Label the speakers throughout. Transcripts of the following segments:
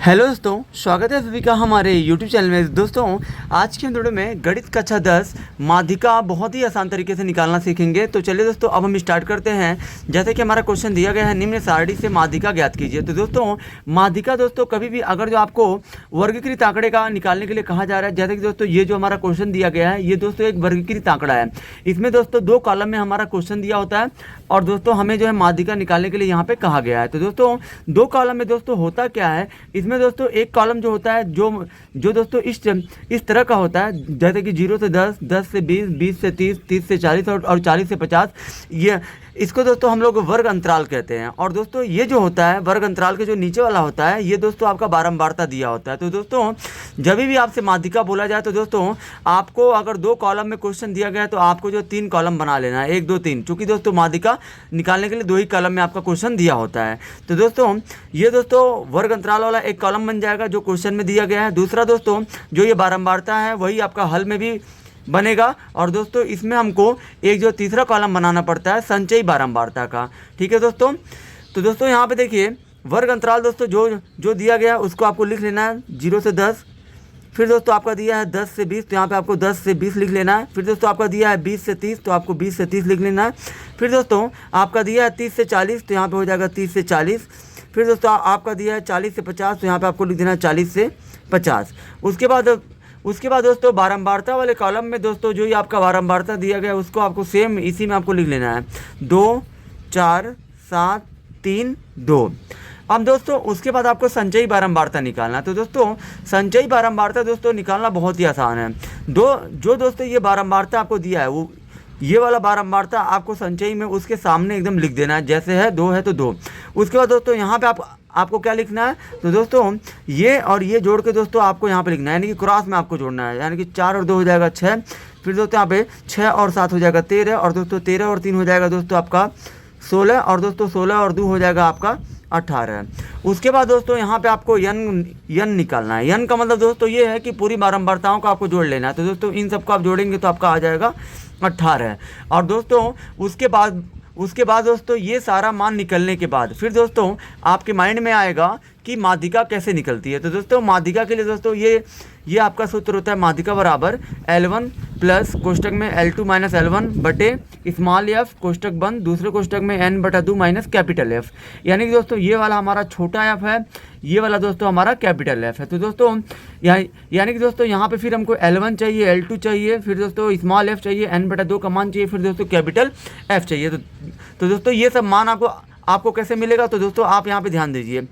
Speaker 1: Hello दोस्तों, स्वागत है सभी का हमारे YouTube चैनल में। दोस्तों आज के वीडियो में गणित कक्षा 10 माध्यिका बहुत ही आसान तरीके से निकालना सीखेंगे। तो चलिए दोस्तों अब हम स्टार्ट करते हैं। जैसे कि हमारा क्वेश्चन दिया गया है, निम्न सारणी से माध्यिका ज्ञात कीजिए। तो दोस्तों माध्यिका दोस्तों कभी भी अगर जो आपको वर्गीकृत आंकड़े का निकालने के लिए कहा जा रहा है, जैसे कि दोस्तों ये जो हमारा क्वेश्चन दिया गया है ये दोस्तों एक वर्गीकृत आंकड़ा है। इसमें दोस्तों 2 कॉलम में हमारा क्वेश्चन दिया होता है और दोस्तों हमें जो है माध्यिका निकालने के लिए यहाँ पे कहा गया है। तो दोस्तों 2 कॉलम में दोस्तों होता क्या है, इसमें दोस्तों एक कॉलम जो होता है जो दोस्तों इस तरह का होता है, जैसे कि 0 से 10, 10 से 20, 20 से 30, 30 से 40 और 40 से 50। ये इसको दोस्तों हम लोग वर्ग अंतराल कहते हैं। और दोस्तों ये जो होता है वर्ग अंतराल के जो नीचे वाला होता है ये दोस्तों आपका बारंबारता दिया होता है। तो दोस्तों जब भी आपसे माध्यिका बोला जाए तो दोस्तों आपको अगर 2 कॉलम में क्वेश्चन दिया गया है तो आपको जो 3 कॉलम बना लेना है, 1 2 3, क्योंकि दोस्तों माध्यिका निकालने के लिए 2 ही कॉलम में आपका क्वेश्चन दिया होता है। तो दोस्तों ये दोस्तों वर्ग अंतराल वाला एक कॉलम बन जाएगा जो क्वेश्चन में दिया गया है। दूसरा दोस्तों जो ये बारंबारता है वही आपका हल में भी बनेगा। और दोस्तों इसमें हमको एक जो तीसरा कॉलम बनाना पड़ता है संचयी बारंबारता का। ठीक है दोस्तों। तो दोस्तों यहाँ पे देखिए वर्ग अंतराल दोस्तों जो दिया गया है उसको आपको लिख लेना है 0 से 10। फिर दोस्तों आपका दिया है 10 से 20, तो यहाँ पे आपको 10 से 20 लिख लेना है। फिर दोस्तों आपका दिया है 20 से 30, तो आपको 20 से 30 लिख लेना है। फिर दोस्तों आपका दिया है 30 से 40, तो यहाँ पे हो जाएगा 30 से 40। फिर दोस्तों आपका दिया है 40 से 50, तो यहाँ पे आपको लिख देना है 40 से 50। उसके बाद दोस्तों बारंबारता वाले कॉलम में दोस्तों जो ये आपका बारंबारता दिया गया है उसको आपको सेम इसी में आपको लिख लेना है 2 4 7 3 2। अब दोस्तों उसके बाद आपको संचयी बारंबारता निकालना है। तो दोस्तों संचयी बारंबारता दोस्तों निकालना बहुत ही आसान है। जो दोस्तों ये बारंबारता आपको दिया है वो ये वाला बारंबारता आपको संचयी में उसके सामने एकदम लिख देना है, जैसे है 2 है तो 2। उसके बाद दोस्तों यहाँ पे आपको क्या लिखना है, तो दोस्तों ये और ये जोड़ के दोस्तों आपको यहाँ पे लिखना है, यानी कि क्रॉस में आपको जोड़ना है, यानी कि 4 और 2 हो जाएगा 6। फिर दोस्तों यहाँ पे 6 और 7 हो जाएगा 13, और दोस्तों 13 और 3 हो जाएगा दोस्तों आपका 16, और दोस्तों 16 और 2 हो जाएगा आपका 18। उसके बाद दोस्तों यहाँ पे आपको यन निकालना है। यन का मतलब दोस्तों ये है कि पूरी बारंबारताओं को आपको जोड़ लेना है। तो दोस्तों इन सबको आप जोड़ेंगे तो आपका आ जाएगा 18। और दोस्तों उसके बाद दोस्तों ये सारा मान निकलने के बाद फिर दोस्तों आपके माइंड में आएगा कि माध्यिका कैसे निकलती है। तो दोस्तों माध्यिका के लिए दोस्तों ये आपका सूत्र होता है माध्यिका बराबर L1 प्लस कोष्टक में L2 माइनस L1 बटे स्मॉल एफ कोष्टक बंद दूसरे कोष्टक में N बटा 2 माइनस कैपिटल एफ। यानी कि दोस्तों ये वाला हमारा छोटा एफ है, ये वाला दोस्तों हमारा कैपिटल एफ है। तो दोस्तों यानी कि दोस्तों यहाँ पे फिर हमको L1 चाहिए, L2 चाहिए, फिर दोस्तों स्मॉल एफ चाहिए, N बटा 2 का मान चाहिए, फिर दोस्तों कैपिटल एफ चाहिए। तो दोस्तों ये सब मान आपको कैसे मिलेगा, तो दोस्तों आप यहाँ पे ध्यान दीजिए।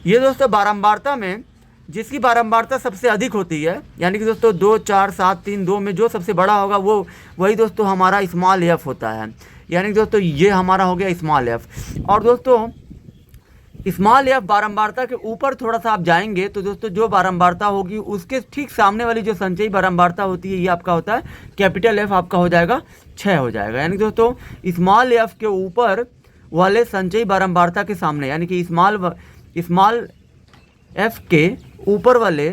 Speaker 1: ये दोस्तों बारंबारता में जिसकी बारंबारता सबसे अधिक होती है, यानी कि दोस्तों 2 4 7 3 2 में जो सबसे बड़ा होगा वही दोस्तों हमारा स्मॉल एफ होता है। यानी कि दोस्तों ये हमारा हो गया स्मॉल एफ। और दोस्तों स्मॉल एफ बारंबारता के ऊपर थोड़ा सा आप जाएंगे तो दोस्तों जो बारंबारता होगी उसके ठीक सामने वाली जो संचयी बारंबारता होती है ये आपका होता है कैपिटल एफ, आपका हो जाएगा 6 हो जाएगा। यानी कि दोस्तों स्मॉल एफ के ऊपर वाले संचयी बारंबारता के सामने, यानी कि स्मॉल एफ के ऊपर वाले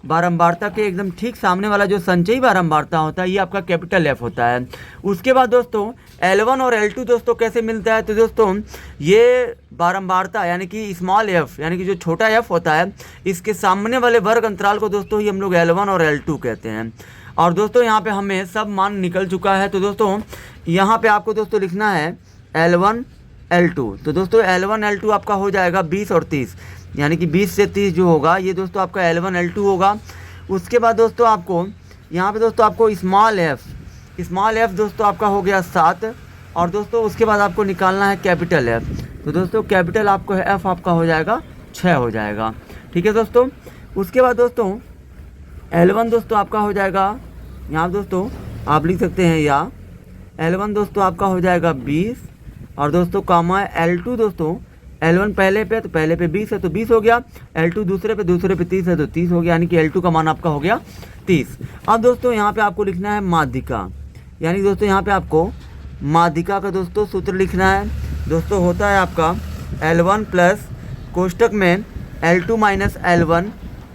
Speaker 1: बारंबारता के एकदम ठीक सामने वाला जो संचयी बारंबारता होता है ये आपका कैपिटल एफ होता है। उसके बाद दोस्तों L1 और L2 दोस्तों कैसे मिलता है, तो दोस्तों ये बारंबारता यानी कि स्मॉल एफ यानी कि जो छोटा एफ होता है इसके सामने वाले वर्ग अंतराल को दोस्तों ही हम लोग L1 और L2 कहते हैं। और दोस्तों यहाँ पे हमें सब मान निकल चुका है। तो दोस्तों यहाँ पे आपको दोस्तों लिखना है L1 L2। तो दोस्तों L1 L2 आपका हो जाएगा 20 और 30, यानी कि 20 से 30 जो होगा ये दोस्तों आपका L1 L2 होगा। उसके बाद दोस्तों आपको यहाँ पे दोस्तों आपको स्मॉल एफ दोस्तों आपका हो गया 7, और दोस्तों उसके बाद आपको निकालना है कैपिटल एफ। तो दोस्तों कैपिटल आपको एफ आपका हो जाएगा 6 हो जाएगा। ठीक है दोस्तों। उसके बाद दोस्तों L1 दोस्तों आपका हो जाएगा, यहाँ दोस्तों आप लिख सकते हैं या L1 दोस्तों आपका हो जाएगा 20, और दोस्तों कामा L2 दोस्तों L1 पहले पे तो पहले पे 20 है तो 20 हो गया, L2 दूसरे पे 30 है तो 30 हो गया, यानी कि L2 का मान आपका हो गया 30। अब दोस्तों यहाँ पे आपको लिखना है माध्यिका, यानी दोस्तों यहाँ पे आपको माध्यिका का दोस्तों सूत्र लिखना है। दोस्तों होता है आपका L1 प्लस कोष्टक में L2 माइनस L1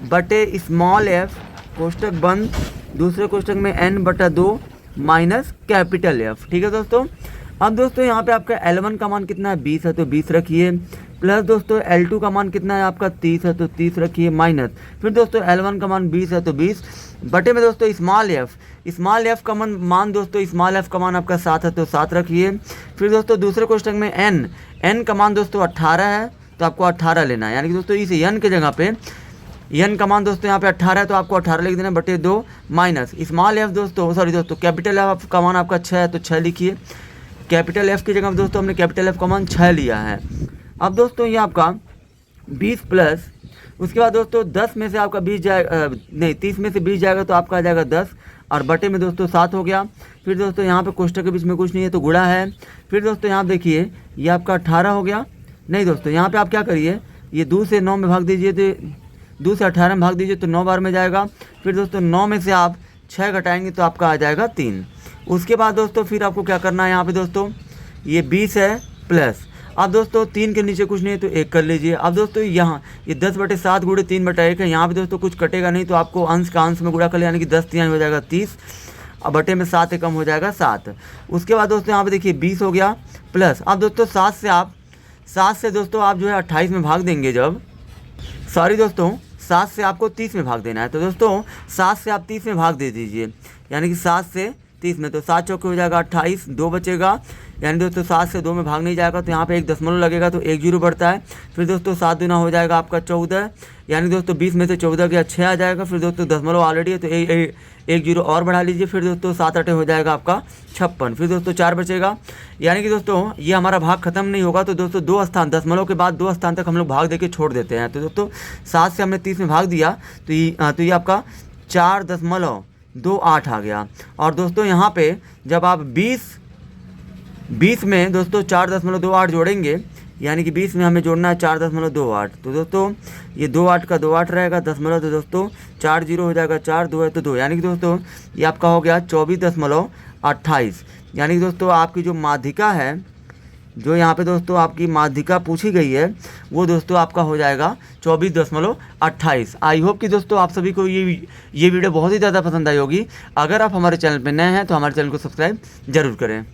Speaker 1: बटे स्मॉल एफ कोष्टक बंद दूसरे कोष्टक में N बटा 2 माइनस कैपिटल एफ। ठीक है दोस्तों। अब दोस्तों यहाँ पे आपका L1 का मान कितना है 20 है तो 20 रखिए, प्लस दोस्तों L2 का मान कितना है आपका 30 है तो 30 रखिए माइनस, फिर दोस्तों L1 का मान 20 है तो 20 बटे में दोस्तों स्मॉल एफ का मान दोस्तों स्मॉल एफ का मान आपका 7 है तो 7 रखिए। फिर दोस्तों दूसरे क्वेश्चन में एन का मान दोस्तों 18 है तो आपको 18 लेना है, यानी कि दोस्तों इस एन के जगह पे एन का मान दोस्तों यहाँ पे 18 है तो आपको 18 लिख देना बटे 2 माइनस स्मॉल एफ दोस्तों कैपिटल एफ का मान आपका 6 है तो 6 लिखिए। कैपिटल एफ की जगह दोस्तों हमने कैपिटल एफ का मान 6 लिया है। अब दोस्तों ये आपका 20 प्लस उसके बाद दोस्तों 10 में से आपका 20 जाएगा, नहीं 30 में से 20 जाएगा तो आपका आ जाएगा 10 और बटे में दोस्तों 7 हो गया। फिर दोस्तों यहाँ पे कोष्ठक के बीच में कुछ नहीं है तो गुणा है। फिर दोस्तों यहाँ देखिए ये आपका 18 हो गया, नहीं दोस्तों यहाँ पे आप क्या करिए ये 2 से 9 में भाग दीजिए तो 2 से 18 में भाग दीजिए तो 9 बार में जाएगा। फिर दोस्तों 9 में से आप 6 घटाएंगे तो आपका आ जाएगा 3। उसके बाद दोस्तों फिर आपको क्या करना है, यहाँ पे दोस्तों ये 20 है प्लस, अब दोस्तों 3 के नीचे कुछ नहीं है तो 1 कर लीजिए। अब दोस्तों यहाँ ये 10/7 गुणे 3/1 है, यहाँ पे दोस्तों कुछ कटेगा नहीं तो आपको अंश का अंश में गुणा कर लिया, यानी कि 10 3 हो जाएगा 30 और बटे में 7 कम हो जाएगा 7। उसके बाद दोस्तों यहाँ पे देखिए 20 हो गया प्लस, अब दोस्तों 7 से दोस्तों आप जो है 28 में भाग देंगे, जब सॉरी दोस्तों 7 से आपको 30 में भाग देना है तो दोस्तों 7 से आप 30 में भाग दे दीजिए, यानी कि 7 से 30 में तो 7 चौके हो जाएगा 28, 2 बचेगा, यानी दोस्तों 7 से 2 में भाग नहीं जाएगा तो यहाँ पे 1 दशमलव लगेगा तो 1 जीरो बढ़ता है। फिर दोस्तों 7 दूना हो जाएगा आपका 14, यानी दोस्तों 20 में से 14 गया 6 आ जाएगा। फिर दोस्तों दशमलव ऑलरेडी है तो 1 जीरो और बढ़ा लीजिए। फिर दोस्तों 7 8 हो जाएगा आपका 56। फिर दोस्तों 4 बचेगा, यानी कि दोस्तों ये हमारा भाग खत्म नहीं होगा तो दोस्तों 2 स्थान दशमलव के बाद 2 स्थान तक हम लोग भाग देके छोड़ देते हैं। तो दोस्तों 7 से हमने 30 में भाग दिया तो ये आपका 4.28 आ गया। और दोस्तों यहाँ पे जब आप 20 में दोस्तों 4.28 जोड़ेंगे, यानी कि 20 में हमें जोड़ना है 4.28, तो दोस्तों ये 2 8 का 2 8 रहेगा दशमलव, तो दोस्तों 4 जीरो हो जाएगा 4 2 है तो 2, यानी कि दोस्तों ये आपका हो गया 24.28। यानी कि दोस्तों आपकी जो माध्यिका है, जो यहाँ पे दोस्तों आपकी माध्यिका पूछी गई है वो दोस्तों आपका हो जाएगा 24.28। आई होप कि दोस्तों आप सभी को ये वीडियो बहुत ही ज़्यादा पसंद आई होगी। अगर आप हमारे चैनल पर नए हैं तो हमारे चैनल को सब्सक्राइब जरूर करें।